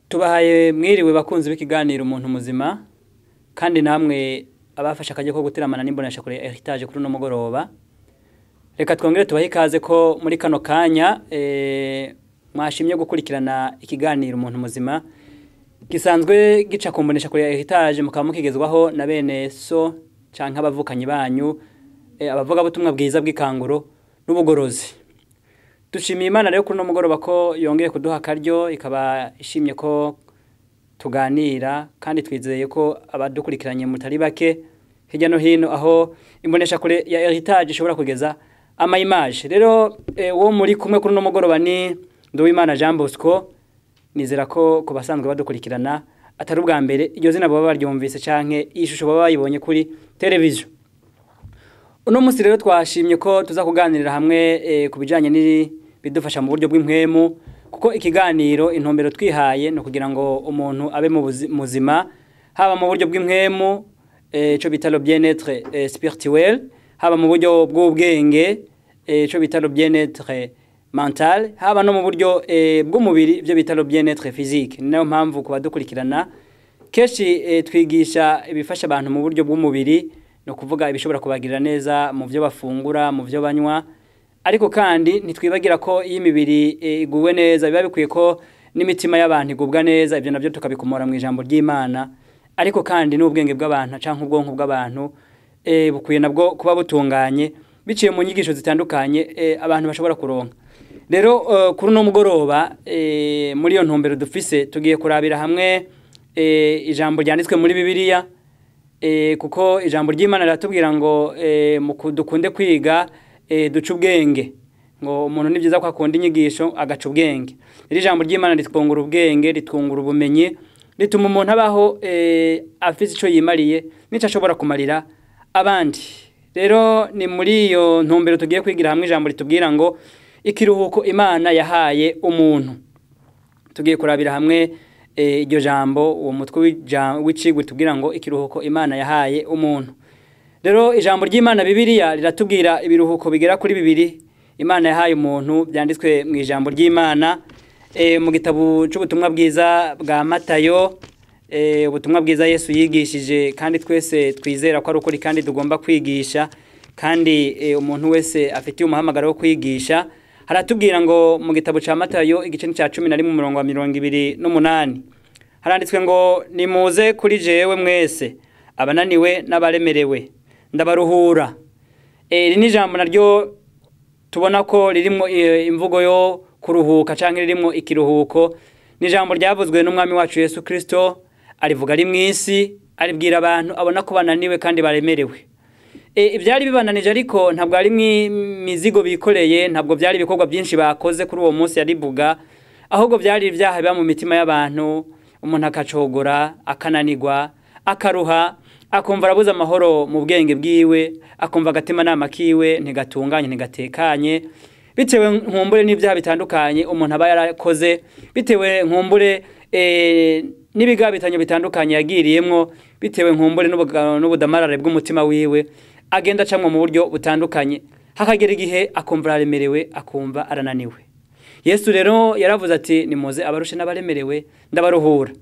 Tubahaye mwiriwe bakunzi b'ikiganiro umuntu muzima kandi namwe abafasha akaje ko guteramana n'imbonesha kure heritage kuri no mugoroba. Reka twongere tubahe ikaze ko muri kano kanya mwashimye gukurikirana ikiganiro umuntu muzima gisanzwe gica kumbonesha kure heritage mukaba mukigezwaho na bene so canke abavukanyi banyu abavuga butumwa bwiza bw'ikanguro n'ubugorozi. Dushimiye Imana rero kuri no mugoroba ko yongeye kuduha karyo ikaba ishimye ko tuganira kandi twizeye ko abadukurikiranye mutari bake hirya no hino aho imbonesha kure ya heritage ishobora kugeza ama image. Rero wo muri kumwe kuri no mugoroba ni Nduwimana Jean Bosco. Nizera ko basanzwe badukurikirana atari ubwa mbere iryo zina baba baryumvise canke ishusho baba bayibonye kuri television. Uno musi rero twashimye ko tuza kuganirira hamwe kubijanye ni bidufasha mu buryo bw'impwemu kuko ikiganiro intombero twihaye no kugira ngo umuntu abe mu muzima haba mu buryo bw'impwemu cyo bitalo bien-être spirituel, haba mu buryo bw'ubwenge cyo bitalo bien-être mental, haba no mu buryo bw'umubiri byo bitalo bien-être physique. Nayo mpamvu kuba dukurikirana keshi twigisha ibifasha abantu mu buryo bw'umubiri no kuvuga ibishobora kubagirira neza mu byo bafungura mu byo banywa, ariko kandi nitwibagira ko iyi mibiri iguwe neza biba bikwiye ko n'imitima y'abantu igubwa neza. Ibyo navyo tukabikomora mu ijambo ry'Imana, ariko kandi n'ubwenge bw'abantu canke ubwonko bw'abantu bukwiye nabwo kuba butunganye biciye mu nyigisho zitandukanye abantu bashobora kuronka. Rero kuri no mugoroba muri yo ntumbero dufise tugiye kurabira hamwe ijambo ryanditswe muri Bibiliya kuko ijambo ry'Imana riratubwira ngo dukunde kwiga duca ubwenge, ngo umuntu ni byiza ko akunda inyigisho agaca ubwenge. Iri jambo ry'Imana ritwungura ubwenge, ritwungura ubumenyi, rituma umuntu abaho afite ico yimariye nico ashobora kumarira abandi. Rero ni muri iyo ntumbero tugiye kwigira hamwe ijambo ritubwira ngo ikiruhuko Imana yahaye umuntu. Tugiye kurabira hamwe iryo jambo uwo mutwe w'icigwe tubwira ngo ikiruhuko Imana yahaye umuntu. Rero ijambo ry'Imana Bibiliya riratubwira ibiruhuko bigera kuri 2 Imana yahaye umuntu byanditswe mu ijambo ry'Imana mu gitabo cy'ubutumwa bwiza bwa Matayo, ubutumwa bwiza Yesu yigishije kandi twese twizera ko ari ukuri kandi tugomba kwigisha kandi umuntu wese afite umuhamagaro wo kwigisha. Haratubwira ngo mu gitabo ca Matayo igice cya 11:28 haranditswe ngo nimuze kuri jewe mwese abananiwe n'abaremerewe ndabaruhura. Iri ni jambo naryo tubona ko ririmo imvugo yo kuruhuka canke ririmo ikiruhuko. Ni jambo ryavuzwe n'umwami wacu Yesu Kristo, arivuga ari mwisi aribwira abantu abona ko bananiwe kandi baremerewe. Ibyari bibananije ariko ntabwo ari mizigo bikoreye, ntabwo byari ibikorwa byinshi bakoze kuri uwo munsi yarivuga, ahubwo byari ibyaha biba mu mitima y'abantu. Umuntu akacogora, akananirwa, akaruha, akumva arabuza amahoro mu bwenge bwiwe, akumva agatima nama kiwe ntigatunganye ntigatekanye, bitewe nkumbure n'ibyaha bitandukanye umuntu aba yarakoze, bitewe nkumbure n'ibigabitanye bitandukanye yagiriyemwo, bitewe nkumbure n'ubudamarare bw'umutima wiwe agenda acamwe mu buryo butandukanye, hakagera igihe akumva araremerewe, akumva arananiwe. Yesu rero yaravuze ati nimuze abarushe n'abaremerewe ndabaruhura.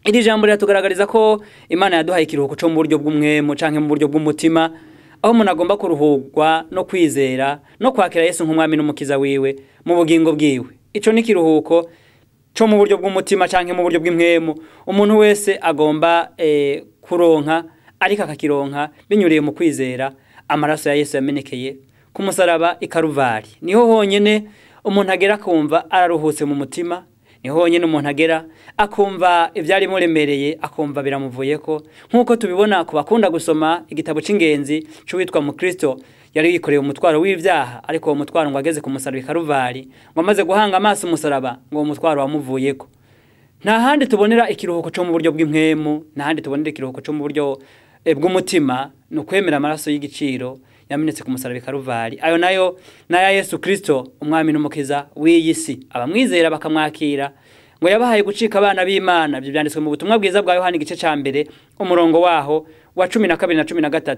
Iri jambo ryatugaragariza ko Imana yaduhaye ikiruhuko cyo mu buryo bw'umwemo canke mu buryo bw'umutima, aho umuntu agomba kuruhurwa no kwizera no kwakira Yesu nk'umwami n'umukiza wiwe mu bugingo bwiwe. Ico ni kiruhuko cyo mu buryo bw'umutima canke mu buryo bw'imwemo umuntu wese agomba kuronka, ariko akakironka binyuriye mu kwizera amaraso ya Yesu yamenekeye ku musaraba ikaruvari. Niho honyene umuntu agera kumva araruhutse mu mutima, niho honyene umuntu agera akumva ivyari muremereye akumva biramuvuyeko, nkuko tubibona ku bakunda gusoma igitabo c'ingenzi c'uwitwa mu Kristo yari yikoreye umutwaro w'ivyaha, ariko uwo mutwaro ngo ageze ku musaraba ikaruvari ngo amaze guhanga amaso umusaraba ngo uwo mutwaro wamuvuyeko. Nta handi tubonera ikiruhuko cyo mu buryo bw'impwemu, nta handi tubonera ikiruhuko cyo mu buryo bw'umutima, no kwemera amaraso y'igiciro yamenetse ku musaraba ikaruvari. Ayo nayo na Yesu Kristo umwami n'umukiza w'iyisi. Abamwizera bakamwakira ngo yabahaye gucika abana b'Imana. Ibyo byanditswe mu butumwa bwiza bwa Yohana igice ca mbere umurongo waho wa 12 na 13.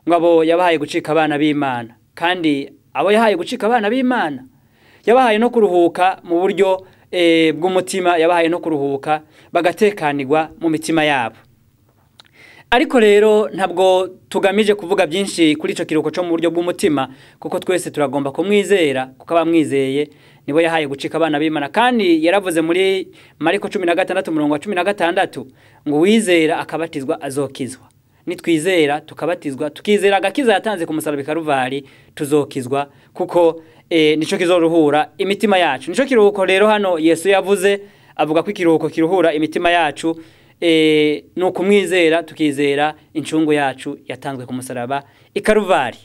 Ngo abo yabahaye gucika abana b'Imana, kandi abo yahaye gucika abana b'Imana yabahaye no kuruhuka mu buryo bw'umutima, yabahaye no kuruhuka bagatekanirwa mu mitima yabo. Ariko rero ntabwo tugamije kuvuga byinshi kuri ico kiruhuko cyo mu buryo bw'umutima, kuko twese turagomba kumwizera, kuko abamwizeye nibo yahaye gucika abana b'Imana. Kandi yaravuze muri Mariko 16:16 ngo wizera akabatizwa azokizwa. Nitwizera tukabatizwa, tukizera agakiza yatanze ku musaraba Karuvari, tuzokizwa, kuko nico kizoruhura imitima yacu. Nico kiruhuko rero hano Yesu yavuze, avuga ko ikiruhuko kiruhura imitima yacu, nuko umwizera tukizera incungu yacu yatanzwe ku musaraba Karuvari.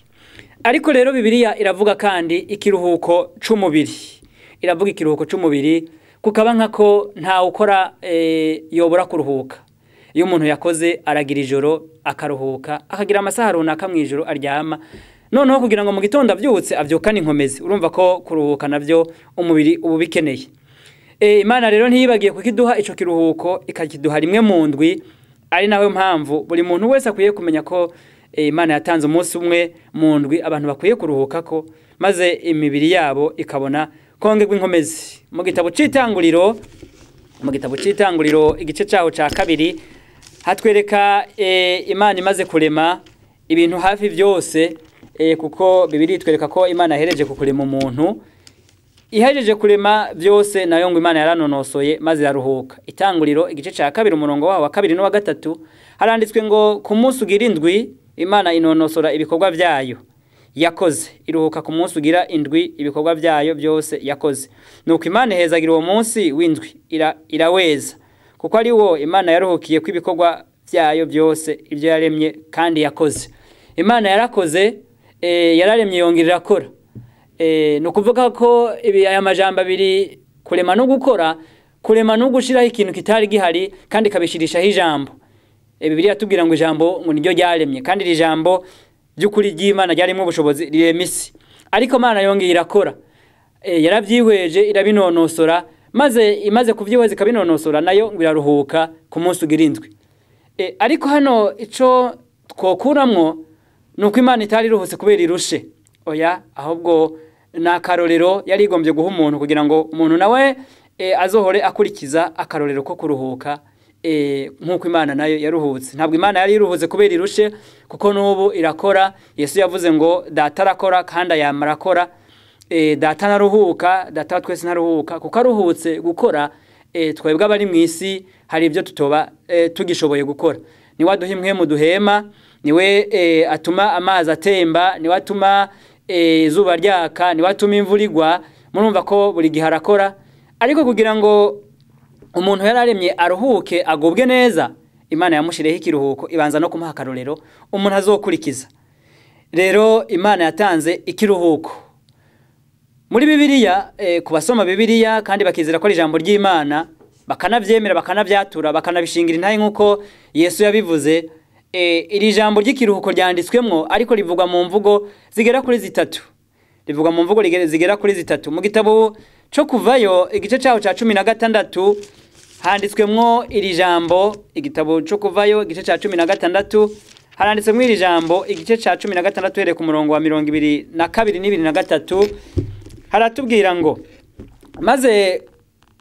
Ariko rero Bibiliya iravuga kandi ikiruhuko c'umubiri, iravuga ikiruhuko c'umubiri, kukaba nkako nta ukora yobora kuruhuka. Iyo umuntu yakoze aragira ijoro akaruhuka, akagira amasaha runaka mu ijoro aryama, noneho kugira ngo mu gitondo avyutse avyukane inkomezi. Urumva ko kuruhuka navyo umubiri ubu bikeneye. Imana rero ntiyibagiye kukiduha ico kiruhuko, ikakiduha rimwe mu ndwi, ari nawe mpamvu buri muntu wese akwiye kumenya ko Imana yatanze umunsi umwe mu ndwi abantu bakwiye kuruhuka ko, maze imibiri yabo ikabona kongerwa inkomezi. Mu gitabo c'itanguriro igice cyaho ca kabiri hatwereka Imana imaze kurema ibintu hafi byose, kuko Bibiliya itwereka ko Imana yahereje kukurema umuntu. Ihejeje kurema byose nayo ngo Imana yaranonosoye maze yaruhuka. Itanguriro igice ca kabiri umurongo wa 2 n'uwa 3 haranditswe ngo ku munsi ugira indwi Imana inonosora ibikorwa byayo yakoze, iruhuka ku munsi ugira indwi ibikorwa byayo byose yakoze. Nuko Imana ihezagira uwo munsi w'indwi iraweza, kuko ari wo Imana yaruhukiye ko ibikorwa byayo byose ibyo yaremye kandi yakoze. Imana yarakoze, yararemye yongera irakora. Nukuvuga ko aya majambo abiri, kurema no gukora, kurema no gushiraho ikintu kitari gihari kandi kabishirishaho ijambo. Bibiliya tubwira ngo ijambo ngo niryo ryaremye, kandi iri jambo by'ukuri ry'Imana ryarimo ubushobozi rirema isi. Ariko Imana yongera irakora, yaravyihweje irabinonosora, maze imaze kuvyihweza ikabinonosora nayo ngo iraruhuka ku munsi ugira indwi. Ariko hano ico twokuramwo nuko Imana itari ruhuse kubera irushe. Oya, ahubwo nakarorero yari igombye guha umuntu kugira ngo umuntu nawe azohore akurikiza akarorero ko kuruhuka, nkuko Imana nayo yaruhutse. Ntabwo Imana yari iruhuze kubera irushe, kuko n'ubu irakora. Yesu yavuze ngo data arakora kandi ayamara akora. Data naruhuka, data twese naruhuka, kuko aruhutse gukora. Twebwe abari mu isi hari ibyo tutoba tugishoboye gukora. Ni waduha impwemu duhema, niwe atuma amazi atemba, niwe atuma izuba ryaka, niwe atuma imvura igwa. Murumva ko buri gihe arakora. Ariko kugira ngo umuntu yararemye aruhuke agubwe neza, Imana yamushireho ikiruhuko, ibanza no kumuha akarorero umuntu azokurikiza. Rero Imana yatanze ikiruhuko muri Bibiliya, kubasoma Bibiliya kandi bakizera ko ari ijambo ry'Imana, bakanavyemera, bakanavyatura, bakanabishingira intahe nkuko Yesu yabivuze. Iri jambo ry'ikiruhuko ryanditswemwo, ariko rivugwa mu mvugo zigera kuri zitatu. Rivugwa mu mvugo zigera kuri zitatu. Mu gitabo cyo Kuvayo igice cyaho ca 16 handitswemwo iri jambo. Igitabo cyo Kuvayo igice ca 16 haranditswemwo iri jambo, igice ca 16 here ku murongo wa 22 n'ibiri haratubwira ngo maze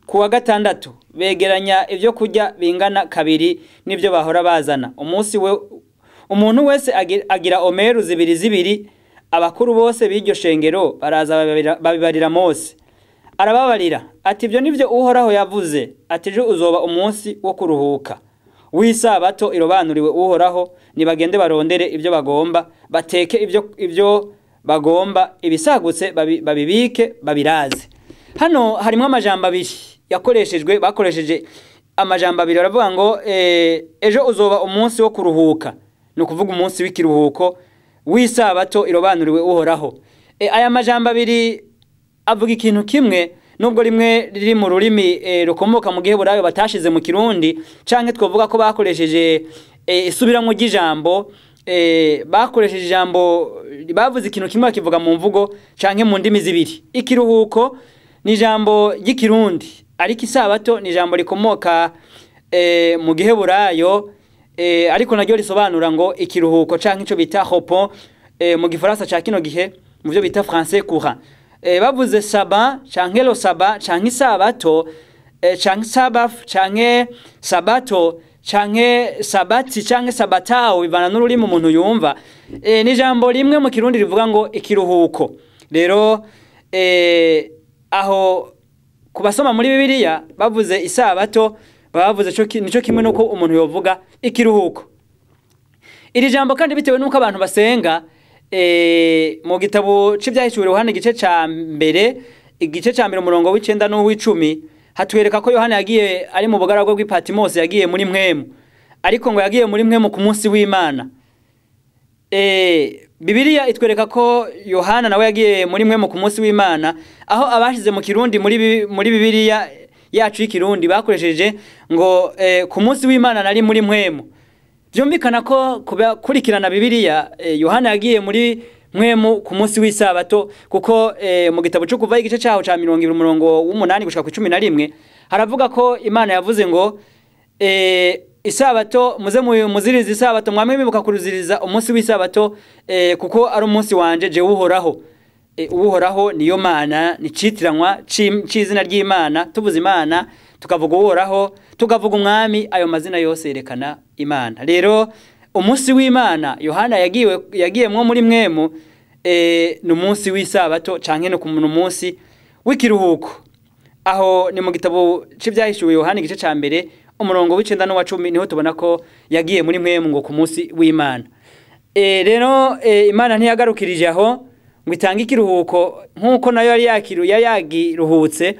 kuwa gatandatu begeranya ibyo kurya bingana kabiri n'ibyo bahora bazana. Umuntu wese agira omeru zibiri. Abakuru bose b'iryo shengero baraza babibarira Mose. Arababarira ati ibyo nivyo Uhoraho yavuze, ati ejo uzoba umunsi wo kuruhuka w'isabato irobanuriwe Uhoraho. Nibagende barondere ibyo bagomba, bateke ibyo bagomba, ibisagutse babibike babiraze. Hano harimo amajambo abiri bakoresheje amajambo abiri. Baravuga ngo ejo uzoba umunsi wo kuruhuka, no kuvuga umunsi w'ikiruhuko w'isabato irobanuriwe Uhoraho. Aya majambo abiri avuga ikintu kimwe, nubwo rimwe riri mu rurimi rukomoka mu Giheburayo batashize mu Kirundi, canke twovuga ko bakoresheje isubiramo ry'ijambo. Bakoresheje ijambo, bavuze ikintu kimwe kivuga mu mvugo canke mu ndimi zibiri. Ikiruhuko ni ijambo ry'Ikirundi, ariko isabato ni ijambo rikomoka mu Giheburayo, ariko naryo risobanura ngo ikiruhuko canke ico bita repos mu Gifaransa ca kino gihe, mu byo bita français courant. bavuze saba canke lo saba canke isabato canke sabaf canke sabato canke sabati canke sabatao bivana n'ururimi umuntu yumva. Ni ijambo rimwe mu Kirundi rivuga ngo ikiruhuko. Rero aho kubasoma muri Bibiliya bavuze isabato bavuze nico kimwe nuko umuntu yovuga ikiruhuko. Iri jambo kandi bitewe nuko abantu basenga mu gitabo c'Ivyahishuriwe Yohana igice ca mbere umurongo w'icenda n'uw'icumi hatwereka ko Yohana yagiye ari mu bugaragwa bw'i Patimosi, yagiye muri mpwemu, ariko ngo yagiye muri mpwemu ku munsi w'Imana. Bibiliya itwereka ko Yohana nawe yagiye muri mpwemu ku munsi w'Imana, aho abashize mu Kirundi muri Bibiliya yacu y'Ikirundi bakoresheje ngo ku munsi w'Imana nari muri mpwemu. Byumvikana ko kurikirana Bibiliya Yohana yagiye muri mpwemu ku munsi w'isabato, kuko mu gitabo cyo kuva igice cyaho ca 20 umurongo w'8 gushika ku 11 haravuga ko Imana yavuze ngo isabato muze muziriza isabato, mwamwe bibuka kuruziriza umunsi w'isabato kuko ari umunsi wanje je uhoraho. Uhoraho niyo Mana, ni citiranwa c'izina ry'Imana. Tuvuze Imana tukavuga uhoraho, tukavuga umwami, ayo mazina yose yerekana Imana. Rero umunsi w'Imana Yohana yagiyemwo muri mwemu ni umunsi w'isabato canke no ku munsi w'ikiruhuko. Aho ni mu gitabo c'Ivyahishuriwe Yohana igice ca mbere umurongo w'icenda n'uwa10 niho tubona ko yagiye muri mwemu ngo ku munsi w'Imana. Rero Imana ntiyagarukirije aho ngo itange ikiruhuko nkuko nayo yari yagiruhutse,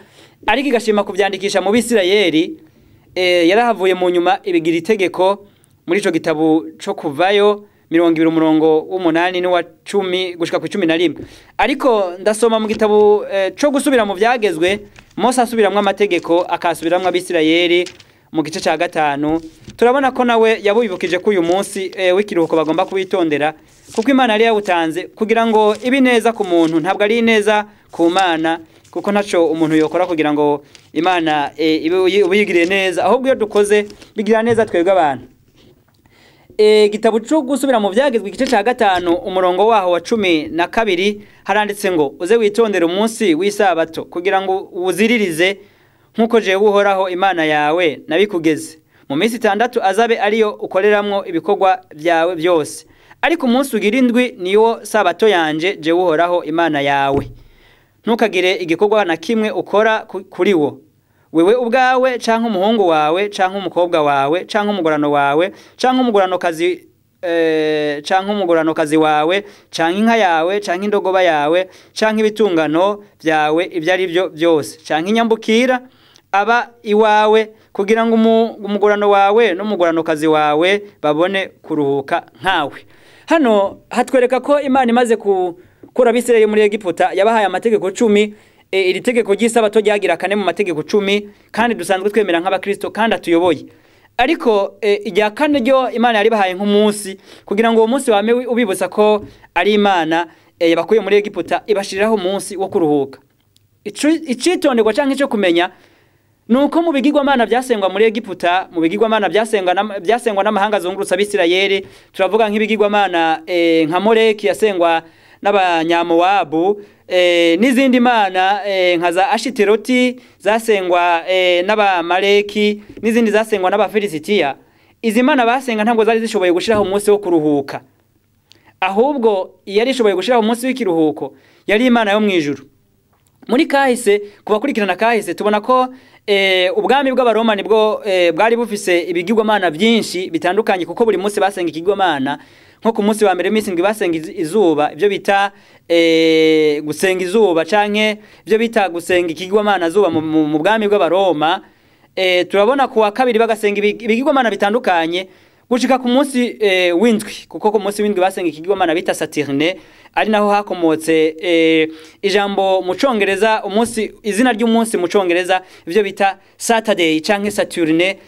ariko igashima kuvyandikisha mu Bisirayeli. Yarahavuye mu nyuma ibigira itegeko muri ico gitabo co kuvayo 20 umurongo w'8 n'uwa10 gushika ku 11. Ariko ndasoma mu gitabo co gusubira mu vyagezwe, Mose asubiramwe amategeko akasubiramwe Abisirayeli mu gice ca 5. Turabona ko nawe yabubibukije ko uyu munsi w'ikiruhuko bagomba kubitondera, kuko Imana yari yawutanze kugira ngo ibi neza ku muntu, ntabwo ari neza ku Mana, kuko ntaco umuntu yokora kugira ngo Imana ubuyigire neza, ahubwo iyo dukoze bigira neza twebwe abantu. Gitabo cyo gusubira mu vyagezwe igice ca 5 umurongo waho wa 12 haranditse ngo uze witondera umunsi w'isabato kugira ngo uwuziririze nkuko je uhoraho Imana yawe nabikugeze. Mu minsi 6 azabe ariyo ukoreramwo ibikorwa byawe byose, ariko umunsi ugira indwi niyo sabato yanje je uhoraho Imana yawe. Ntukagire igikorwa na kimwe ukora kuri wo, wewe ubwawe canke umuhungu wawe canke umukobwa wawe canke umugorano wawe canke umugoranokazi canke umugoranokazi wawe canke inka yawe canke indogoba yawe canke ibitungano byawe ibyo ari byo byose canke inyambukira aba iwawe, kugira ngo umugorano wawe n'umugoranokazi wawe babone kuruhuka nkawe. Hano hatwereka ko Imana imaze kura Abisirayeli muri Egiputa yabahaye amategeko 10. Iri tegeko ry'isabato ryagira kane mu mategeko 10, kandi dusanzwe twemera nk'abakristo kandi atuyoboye. Ariko irya kane ryo Imana yari bahaye nk'umunsi kugira ngo uwo munsi wame ubibutsa ko ari Imana yabakuye muri Egiputa, ibashiriraho umunsi wo kuruhuka. Icitonderwa canke cyo kumenya nuko mu bigirwamana byasengwa muri Egiputa, mu bigirwamana byasengwa n'amahanga azungurutsa Abisirayeli, turavuga nk'ibigirwamana nka Moleki yasengwa n'abanyamowabu, n'izindi mana nka za Ashiteroti zasengwa n'abamaleki, n'izindi zasengwa n'abafilisitiya. Izi mana basenga ntabwo zari zishoboye gushiraho umunsi wo kuruhuka, ahubwo yari ishoboye gushiraho umunsi w'ikiruhuko yari Imana yo mwijuru. Muri kahise kubakurikirana kahise tubona ko ubwami bw'Abaroma nibwo bwari bufise ibigirwamana byinshi bitandukanye, kuko buri munsi basenga ikigirwamana. Nko ku munsi wa mbere w'imisi basenga izuba, ibyo bita gusenga izuba canke ibyo bita gusenga ikigirwamana zuba mu bwami bw'Abaroma. Turabona ku wa kabiri bagasenga ibigirwamana bitandukanye gushika ku munsi w'indwi, kuko ku munsi w'indwi basenga ikigirwamana bita Saturne, ari naho hakomotse ijambo mu Congereza izina ry'umunsi mu Congereza ibyo bita Saturday canke Saturne,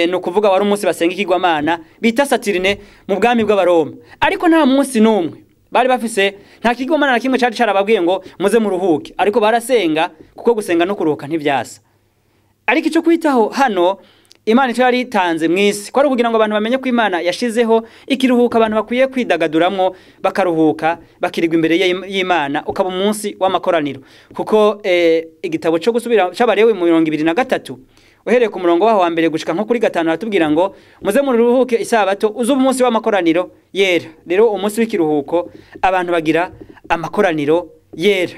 no kuvuga wari umunsi basenga ikigirwamana bita Saturne mu bwami bw'Abaroma. Ariko nta munsi numwe bari bafise, nta kigirwamana na kimwe cari carababwiye ngo muze muruhuke, ariko barasenga kuko gusenga no kuruhuka ntivyasa. Ariko ico kwitaho hano Imana ico yari itanze mw'isi kwari kugira ngo abantu bamenye ko Imana yashizeho ikiruhuko abantu bakwiye kwidagaduramwo bakaruhuka bakirigwa imbere y'Imana ukaba umunsi w'amakoraniro kuko igitabo cyo gusubira c'Abalewi mu 23 uhereye ku murongo waho wa mbere gushika nko kuri 5 aratubwira ngo muze muruhuke isabato uzuba umunsi w'amakoraniro yera. Rero umunsi w'ikiruhuko abantu bagira amakoraniro yera.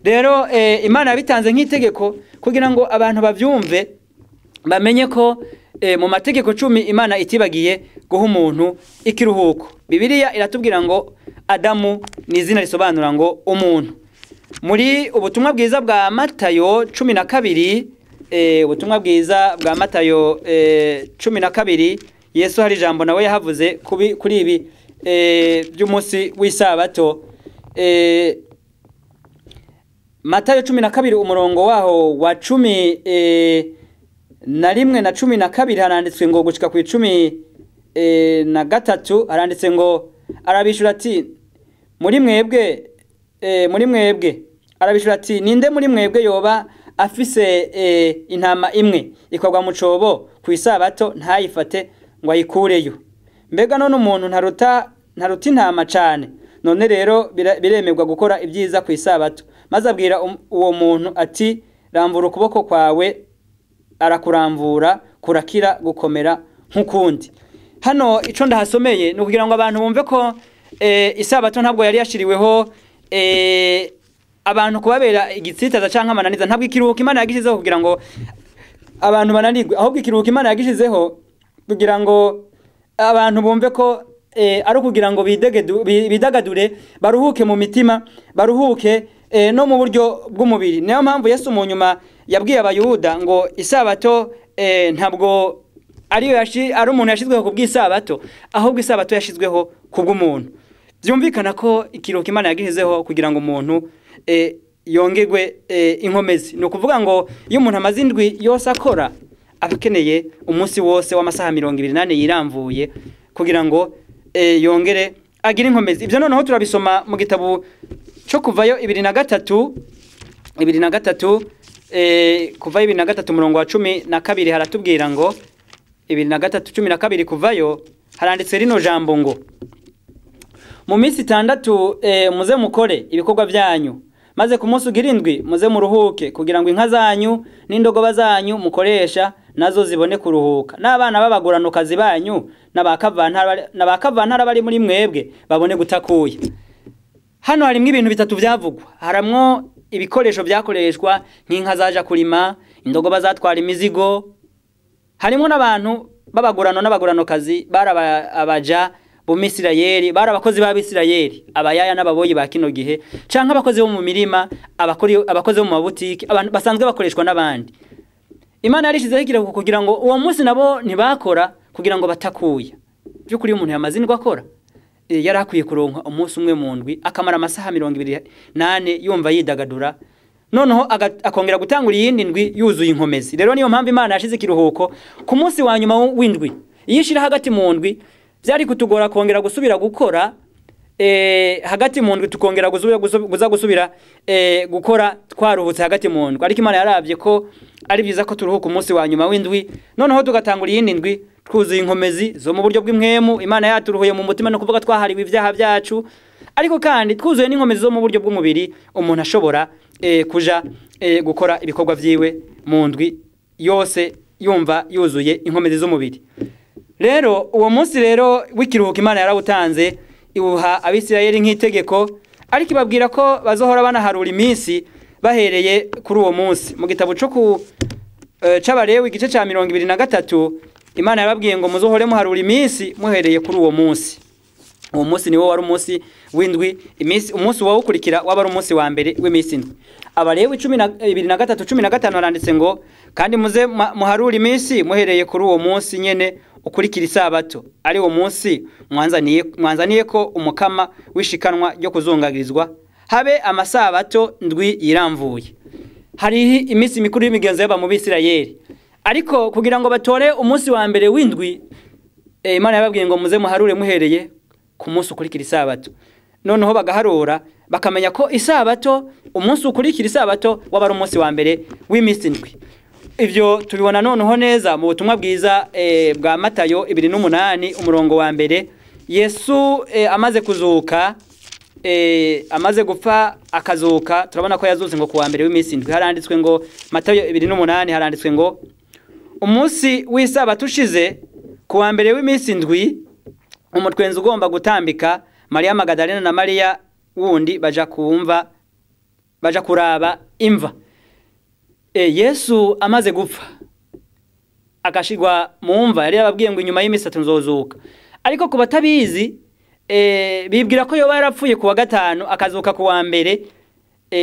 Rero Imana yabitanze nk'itegeko kugira ngo abantu bavyumve bamenye ko mu mategeko 10 Imana itibagiye guha umuntu ikiruhuko. Bibiliya iratubwira ngo Adamu ni izina risobanura ngo umuntu. Muri ubutumwa bwiza bwa Matayo 12 ubutumwa bwiza bwa Matayo 12 Yesu hari ijambo nawe yahavuze kuri ibi by'umunsi w'isabato. Matayo 12 umurongo waho wa 10 na rimwe na 12 haranditswe ngo gushika ku 13 haranditse ngo arabishura ati muri mwebwe arabishura ati ninde muri mwebwe yoba afise intama imwe ikagwa mu cobo ku isabato ntayifate ngo ayikureyo? Mbega none umuntu ntaruta intama cane, none rero biremerwa gukora ibyiza ku isabato. Maze abwira uwo muntu ati ramvura ukuboko kwawe, arakuramvura kurakira gukomera nk'ukundi. Hano ico ndahasomeye no kugira ngo abantu bumve ko isabato ntabwo yari yashiriweho abantu kubabera igitsitaza canke amananiza. Ntabwo ikiruhuko Imana yagishizeho kugira ngo abantu bananirwe, ahubwo ikiruhuko Imana yagishizeho kugira ngo abantu bumve ko ari kugira ngo bidagadure baruhuke mu mitima, baruhuke no mu buryo bw'umubiri. Niyo mpamvu Yesu mu nyuma yabwiye abayuda ngo isabato ntabwo ari umuntu yashizweho ku bw'isabato, ahubwo isabato yashizweho ku bw'umuntu. Byumvikana ko ikiruhuko Imana yagishizeho kugira ngo umuntu yongerwe inkomezi. No kuvuga ngo iyo umuntu amaze indwi yose akora abakeneye umunsi wose w'amasaha 28 yiramvuye kugira ngo yongere agira inkomezi. Ibyo noneho turabisoma mu gitabo cyo kuvayo 23 kuvayo 23 umurongo wa 12 haratubwira ngo 23:12 kuvayo haranditse rino jambo ngo mu minsi 6 muze mukore ibikorwa byanyu, maze ku munsi ugira indwi muze muruhuke kugira ngo inka zanyu n'indogoba zanyu mukoresha nazo zibone kuruhuka, n'abana b'abaguranokazi banyu n'abakavantara bari muri mwebwe babone gutakuya. Hano harimo ibintu bitatu byavugwa. Haramwo ibikoresho byakoreshwa nk'inka zaja kurima, indogoba zatwara imizigo. Harimo n'abantu b'abagurano n'abaguranokazi abaja bo Misirayeli, abakozi b'Abisirayeli, abayaya n'ababoyi ba kino gihe, canke abakozi bo mu mirima, abakozi bo mu mabutiki, abantu basanzwe bakoreshwa n'abandi. Imana yarishizeho ikiruhuko kugira ngo uwo munsi nabo ntibakora kugira ngo batakuya. Byukuri umuntu yamazindwa akora yarakwiye kuronka umunsi umwe mu ndwi akamara amasaha 28 yumva yidagadura, noneho akongera gutangura iyindi ndwi yuzuye inkomezi. Rero niyo mpamvu Imana yashize ikiruhuko ku munsi wa nyuma w'indwi. Yishira hagati mu ndwi byari kutugora kongera gusubira gukora hagati mu ndwi, tukongera gusubira gukora twaruhutse hagati mu ndwi. Ariko Imana yaravye ko ari byiza ko turuhuka umunsi wa nyuma w'indwi, noneho tugatangura iyindi ndwi twuzuye inkomezi zo mu buryo bw'imwemu. Imana yaturuhuye mu mutima no kuvuga twahariwe ibyaha byacu, ariko kandi twuzuye n'inkomezi zo mu buryo bw'umubiri, umuntu ashobora kuja gukora ibikorwa vyiwe mu ndwi yose yumva yuzuye inkomezi z'umubiri. Rero uwo munsi rero w'ikiruhuko Imana yarawutanze, ibuha Abisirayeli nk'itegeko, ariko ibabwira ko bazohora banaharura iminsi bahereye kuri uwo munsi. Mu gitabo cyo c'Abalewi igice ca 23 Imana yababwiye ngo muzohore muharura iminsi muhereye kuri uwo munsi. Uwo munsi niwo wari umunsi w'indwi, umunsi wawukurikira waba ari umunsi wa mbere w'iminsi indwi. Abalewi 23:15 haranditse ngo kandi muze muharura iminsi muhereye kuri uwo munsi nyene ukurikira isabato, ari uwo munsi mwanzaniye ko umukama wishikanwa ryo kuzungagirizwa, habe amasabato ndwi yiramvuye. Hari iminsi mikuru y'imigenzo y'aba mu Bisirayeli, ariko kugira ngo batore umunsi wa mbere w'indwi Imana yababwiye ngo muze muharure muhereye ku munsi ukurikira isabato. Noneho bagaharura bakamenya ko isabato umunsi ukurikira isabato waba ari umunsi wa mbere w'iminsi indwi. ivyo tubibona noneho neza mu butumwa bwiza bwa Matayo 2:8 umurongo wa mbere. Yesu amaze kuzuka amaze gupfa akazuka, turabona ko yazutse ngo kuwa mbere w'iminsi indwi. Haranditswe ngo Matayo 2:8 haranditswe ngo umunsi w'isabato ushize kuwa mbere w'iminsi indwi umutwenzi ugomba gutambika Maria Magdalena na Maria wundi baja kuraba imva. Yesu amaze gupfa akashigwa mu mva, yari yababwiye ngo inyuma y'imisi 3 nzozuka. Ariko ku batabizi bibwira ko yoba yarapfuye kuwa gatanu akazuka kuwa mbere.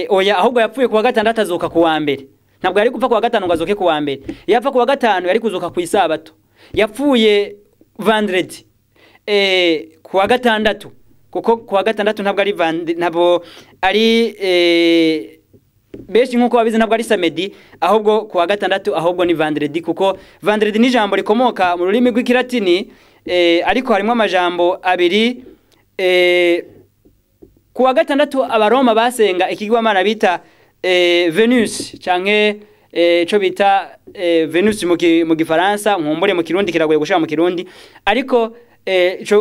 Oya, ahubwo yapfuye kuwa gatandatu azuka kuwa mbere. Ntabwo yari gupfa kuwa gatanu ngo azuke kuwa mbere. Yapfa kuwa gatanu yari kuzuka ku isabato. Yapfuye vendredi kuwa gatandatu, kuko kuwa gatandatu ntabwo ari beshi nkuko babizi ntabwo ari samedi, ahubwo kuwa gatandatu ahubwo ni vendredi, kuko vendredi ni jambo rikomoka mu rurimi rw'ikilatini, ariko harimo amajambo abiri. Kuwa gatandatu abaroma basenga ikigwamana bita Venus canke cyo bita Venus mu gifaransa, nkumbure mu kirundi kiragoye gushaka mu kirundi, ariko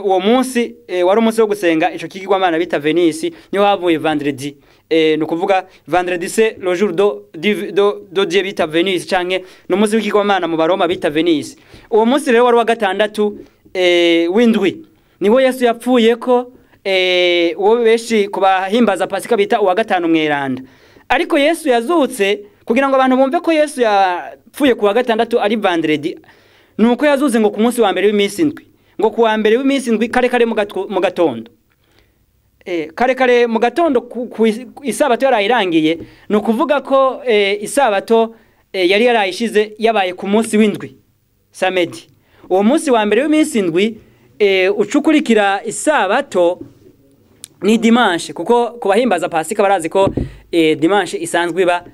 uwo munsi wari umunsi wo gusenga ico kigwamana bita Venus, niho havuye vendredi. No kuvuga vendredi c'est le jour do Dieu bita Venus, canke no munsi w'ikigwamana mu baroma bita Venus. Uwo munsi rero wari wa gatandatu w'indwi niho Yesu yapfuye ko, uwo beshi kubahimbaza Pasika bita uwa gatanu mweranda. Ariko Yesu yazutse kugira ngo abantu bumve ko Yesu yapfuye kuwa gatandatu ari vendredi, nuko yazutse ngo ku munsi wa mbere w'iminsi indwi, ngo kuwa mbere w'iminsi indwi kare mu gatondo. Kare mu gatondo ku isabato yarayirangiye, no kuvuga ko isabato yari yarayishize yabaye ku munsi w'indwi samedi. Uwo munsi wa mbere w'iminsi indwi ucukurikira isabato ni dimanche, kuko kubahimbaza Pasika barazi ko dimanche isanzwe iba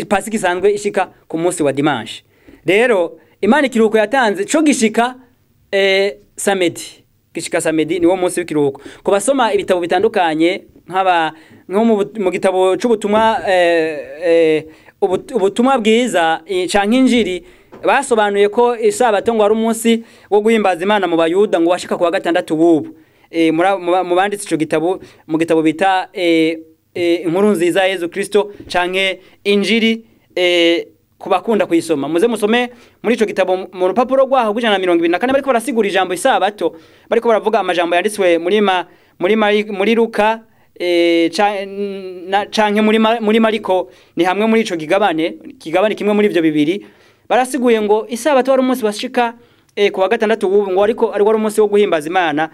Pasika isanzwe ishika ku munsi wa dimanche. Rero Imana ikiruhuko yatanze cyo gishika samedi, gishika samedi niwo munsi w'ikiruhuko. Kubasoma ibitabo bitandukanye nko mu gitabo cy'ubutumwa ubutumwa bwiza canke injiri, basobanuye ko isabato ngo ari umunsi wo guhimbaza Imana mu bayuda ngo washika kuwa gatandatu wubu. Mu banditse ico gitabo mu gitabo bita inkuru nziza ya Yesu Kristo canke injiri, kubakunda kuyisoma muze musome muri ico gitabo mu rupapuro rwaho rw'124 bariko barasigura ijambo isabato, bariko baravuga amajambo yanditswe muri Luka canke muri Mariko, ni hamwe muri ico kigabane kimwe muri ivyo bibiri. Barasiguye ngo isabato wari umunsi washika kuwa gatandatu wubu, ngo ariko ari wari umunsi wo guhimbaza Imana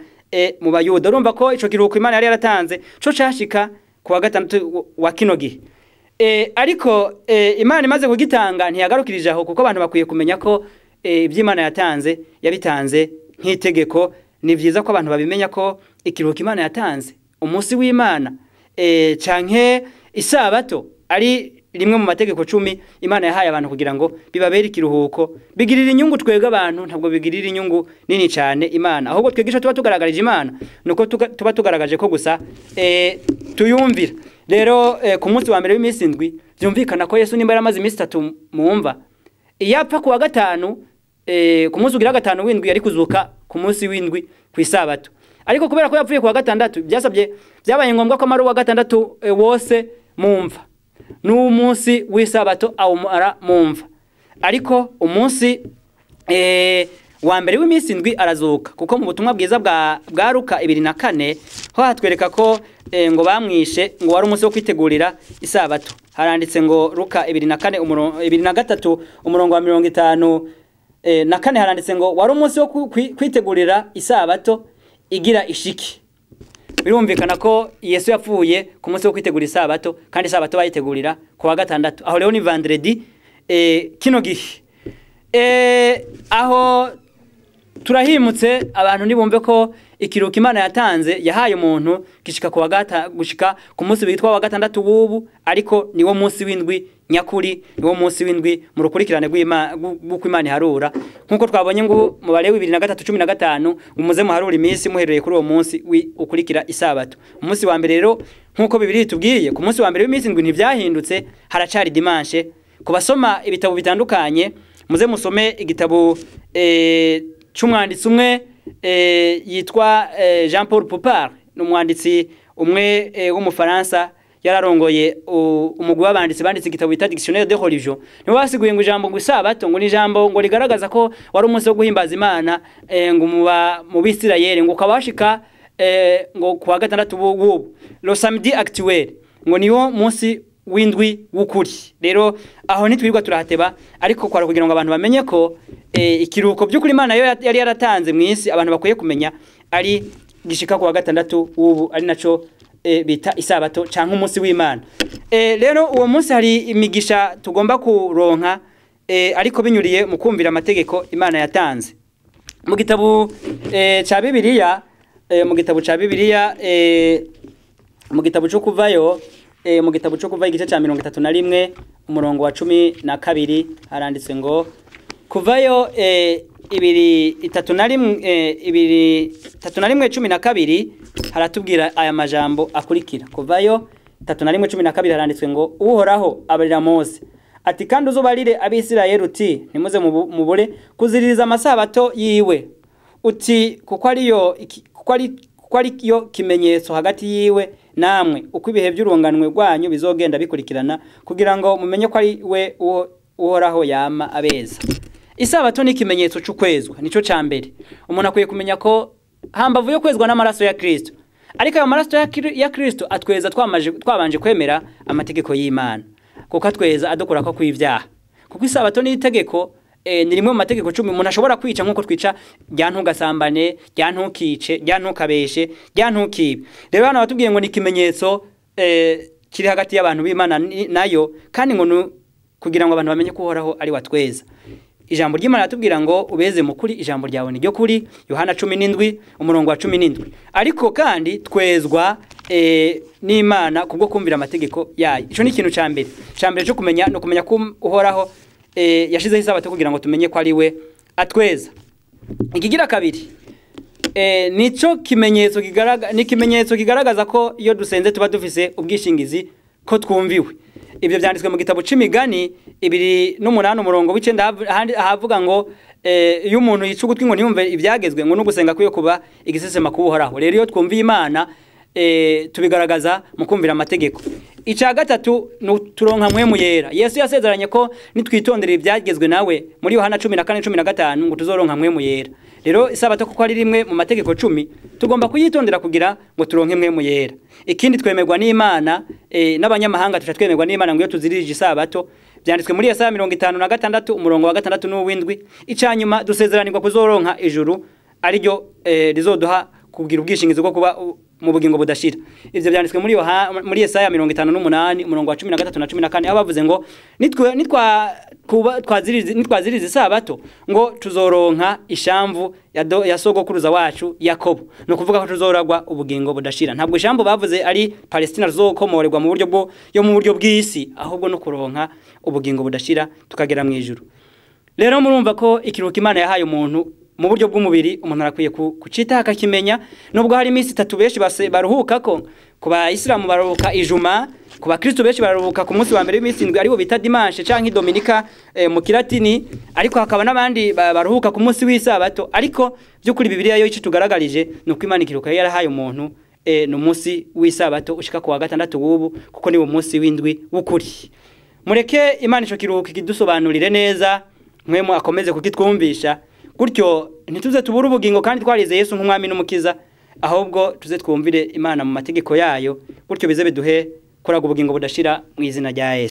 mu bayuda. Urumva ko ico kiruhuko Imana yari yaratanze cyo cashika kuwa gatandatu wa kino gihe. Ariko Imana imaze kugitanga ntiyagarukirije aho, kuko abantu bakwiye kumenya ko iby'Imana yatanze yabitanze nk'itegeko. Ni vyiza ko abantu babimenya ko ikiruhuko Imana yatanze umunsi w'Imana canke isabato ari rimwe mu mategeko 10 Imana yahaye abantu kugira ngo bibabere ikiruhuko, bigirira inyungu twega abantu, ntabwo bigirira inyungu nini cyane Imana, ahubwo twigisha tuba tugaragarije Imana, nuko tuba tugaragaje ko gusa tuyumvira. Rero ku munsi wa mbere w'iminsi indwi byumvikana ko Yesu nimba yaramaze iminsi 3 mu mva, iyapfa kuwa gatanu ku munsi ugira gatanu w'indwi yari kuzuka ku munsi w'indwi ku isabato. Ariko kubera ko yapfuye kuwa gatandatu byabaye ngombwa ko amara wa gatandatu wose mu mva, n'umunsi w'isabato awumara mu mva. Ariko umunsi wa mbere w'iminsi indwi arazuka, kuko mu butumwa bwiza bwa Luka 2:4 ho hatwereka ko ngo bamwishe ngo wari umunsi wo kwitegurira isabato. Haranditse ngo Luka 2:3 umurongo wa 54 haranditse ngo wari umunsi wo kwitegurira isabato igira ishiki. Birumvikana ko Yesu yapfuye ku munsi wo kwitegura isabato, kandi isabato bayitegurira kuwa gatandatu. Aho rero ni vendredi kino gihe. Aho turahimutse abantu nibumve ko ikiruhuko Imana yatanze yahaye umuntu gishika gushika ku munsi witwa wa gatandatu wubu, ariko niwo munsi w'indwi nyakuri, niwo munsi w'indwi mu rukurikirane rw'uko Imana iharura, nkuko twabonye ngo mu Balewi 2:15 umuze muharura iminsi muhereye kuri uwo munsi ukurikira isabato. Umunsi wa mbere rero nkuko Bibiliya itubwiye ku munsi wa mbere w'iminsi indwi ntivyahindutse, haracari dimanche kubasoma ibitabo bitandukanye muze musome igitabo cy'umwanditsi umwe yitwa Jean Paul Popard, n'umwanditsi umwe w'umufaransa yararongoye umugwi w'abanditsi banditse igitabo bita Dictionnaire de religion. Niwe wasiguye ngo ijambo ngo isabato ngo ni ijambo ngo rigaragaza ko wari umunsi wo guhimbaza Imana ngo mu Bisirayeli ngo ukabashika ngo kuwa gatandatu w'ubu le samedi actuel ngo niwo munsi w'indwi w'ukuri. Rero aho ntitwirirwa turahateba, ariko kwara kugira ngo abantu bamenye ko ikiruhuko by'ukuri Imana yari yaratanze mw'isi abantu bakwiye kumenya ari gishika kuwa gatandatu w'ubu, ari naco bita isabato canke umunsi w'Imana. Rero uwo munsi hari imigisha tugomba kuronka ariko binyuriye mu kumvira amategeko Imana yatanze. Mu gitabo ca Bibiliya mu gitabo cyo kuvayo mu gitabo cyo kuva igice ca 31 umurongo wa 12 haranditse ngo kuvayo 3:12 haratubwira aya majambo akurikira. Kuvayo 3:12 haranditswe ngo Uhoraho abarira Mose ati kandi uzobarire Abisirayeli uti nimuze mubure kuziririza amasabato yiwe uti kuko ari yo kimenyetso hagati yiwe namwe uko ibihe by'urunganwe rwanyu bizogenda bikurikirana kugira ngo mumenye ko ari we Uhoraho yama abeza. Isabato ni ikimenyetso cy'ukwezwa, nico cambere umuntu akwiye kumenya ko hambavu yo kwezwa n'amaraso ya Kristo, ariko ayo maraso ya Kristo atweza twabanje kwemera amategeko y'Imana, kuko atweza adukura ko kw'ivyaha. Kuko isabato ni itegeko ni rimwe mu mategeko 10 umuntu ashobora kwica nkuko twica rya ntugasambane, rya ntukice, rya ntukabeshe, rya ntukibe. Rero hano batubwiye ngo ni ikimenyetso kiri hagati y'abantu b'Imana nayo, kandi ngo kugira ngo abantu bamenye ko Uhoraho ari watweza. Ijambo ry'Imana ratubwira ngo ubeze mu kuri, ijambo ryawe ni ryo kuri, Yohana 17 umurongo wa 17. Ariko kandi twezwa n'Imana kubwo kumvira amategeko yayo. Ico ni ikintu cambere cyo kumenya no kumenya ko Uhoraho yashizeho isabato kugira ngo tumenye ko ari we atweza. Ikigira kabiri nico kimenyetso kigaragaza ko iyo dusenze tuba dufise ubwishingizi ko twumviwe. Ibyo byanditswe mu gitabo c'Imigani 2:8 umurongo w'9 ahavuga ngo iyo umuntu yicugutwe ngo ntiyumve ibyagezwe ngo no gusenga kwiyo kuba igisesema kubuhoraho. Rero iyo twumviye Imana tubigaragaza mu kumvira amategeko. Ica gatatu turonka mpwemu yera. Yesu yasezeranye ko nitwitondera ibyagezwe nawe muri Yohana 14:15 ngo tuzoronka mpwemu yera. Rero isabato kuko ari rimwe mu mategeko 10 tugomba kuyitondera kugira ngo turonke mpwemu yera. Ikindi twemerwa n'Imana n'abanyamahanga tutatwemerwa n'Imana ngo iyo tuzirije isabato, byanditswe muri Yesaya 56 umurongo wa 6 n'uw'indwi. Icanyuma dusezeranirwa kuzoronka ijuru ari ryo rizoduha kugira ubwishingizi bwo kuba mu bugingo budashira. Ivyo byanditswe muri Yesaya 58 umurongo wa 13 na 14 aho bavuze ngo nitwaziriza isabato ngo tuzoronka ishamvu ya sogokuruza wacu Yakobo. No kuvuga ko tuzoragwa ubugingo budashira. Ntabwo ishamvu bavuze ari Palestina rizokomorerwa mu buryo bw'isi, ahubwo no kuronka ubugingo budashira tukagera mu ijuru. Rero murumva ko ikiruhuko Imana yahaye umuntu mu buryo bw'umubiri umuntu arakwiye kucita akakimenya. Nubwo hari iminsi 3 benshi baruhuka ko ku Bayisilamu baruhuka ijuma, ku Bakristo benshi baruhuka ku munsi wa mbere w'iminsi 7 aribo bita dimanche canke Dominika mu Kilatini, ariko hakaba n'abandi baruhuka ku munsi w'isabato. Ariko by'ukuri Bibiliya yo icitugaragarije nuko Imana ikiruhuko yarahaye umuntu no munsi w'isabato ushika ku wa gatandatu w'ubu, kuko ni wo munsi w'indwi w'ukuri. Mureke Imana ico kiruhuko kidusobanurire neza, mwemo akomeze kukitwumvisha, gutyo ntituze tubura ubugingo kandi twarize Yesu nk'umwami n'umukiza, ahubwo tuze twumvire Imana mu mategeko yayo, gutyo bize biduhe kuraga ubugingo budashira mu izina rya Yesu.